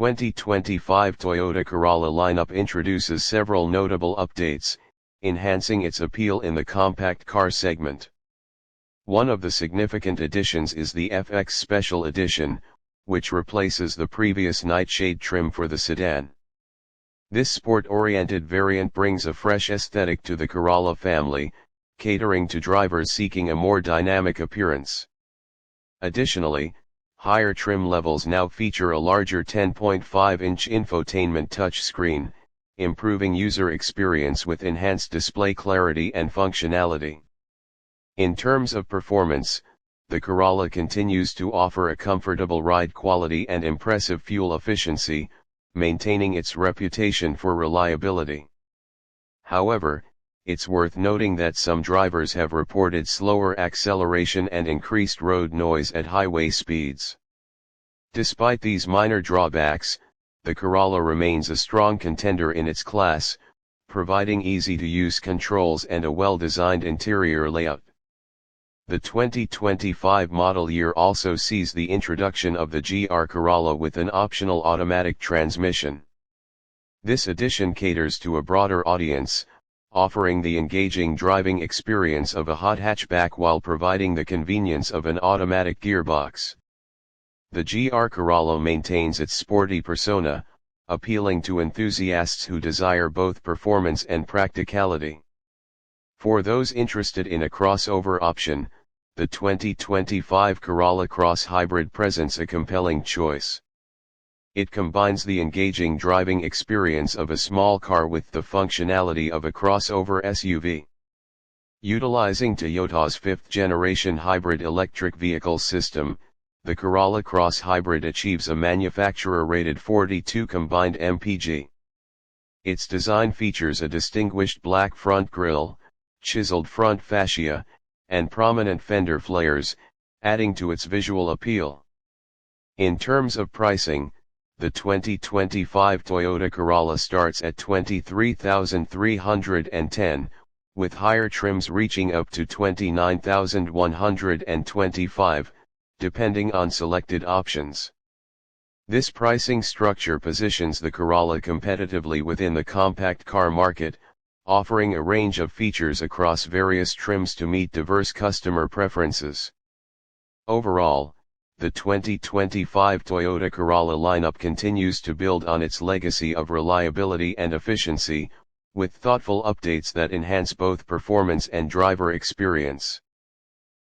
2025 Toyota Corolla lineup introduces several notable updates, enhancing its appeal in the compact car segment. One of the significant additions is the FX Special Edition, which replaces the previous Nightshade trim for the sedan. This sport-oriented variant brings a fresh aesthetic to the Corolla family, catering to drivers seeking a more dynamic appearance. Additionally, higher trim levels now feature a larger 10.5-inch infotainment touchscreen, improving user experience with enhanced display clarity and functionality. In terms of performance, the Corolla continues to offer a comfortable ride quality and impressive fuel efficiency, maintaining its reputation for reliability. However, it's worth noting that some drivers have reported slower acceleration and increased road noise at highway speeds. Despite these minor drawbacks, the Corolla remains a strong contender in its class, providing easy-to-use controls and a well-designed interior layout. The 2025 model year also sees the introduction of the GR Corolla with an optional automatic transmission. This addition caters to a broader audience, offering the engaging driving experience of a hot hatchback while providing the convenience of an automatic gearbox. The GR Corolla maintains its sporty persona, appealing to enthusiasts who desire both performance and practicality. For those interested in a crossover option, the 2025 Corolla Cross Hybrid presents a compelling choice. It combines the engaging driving experience of a small car with the functionality of a crossover SUV. Utilizing Toyota's fifth-generation hybrid electric vehicle system, the Corolla Cross Hybrid achieves a manufacturer-rated 42 combined mpg. Its design features a distinguished black front grille, chiseled front fascia, and prominent fender flares, adding to its visual appeal. In terms of pricing, the 2025 Toyota Corolla starts at $23,310, with higher trims reaching up to $29,125, depending on selected options. This pricing structure positions the Corolla competitively within the compact car market, offering a range of features across various trims to meet diverse customer preferences. Overall, the 2025 Toyota Corolla lineup continues to build on its legacy of reliability and efficiency, with thoughtful updates that enhance both performance and driver experience.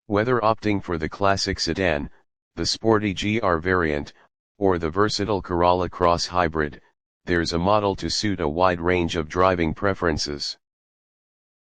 Whether opting for the classic sedan, the sporty GR variant, or the versatile Corolla Cross Hybrid, there's a model to suit a wide range of driving preferences.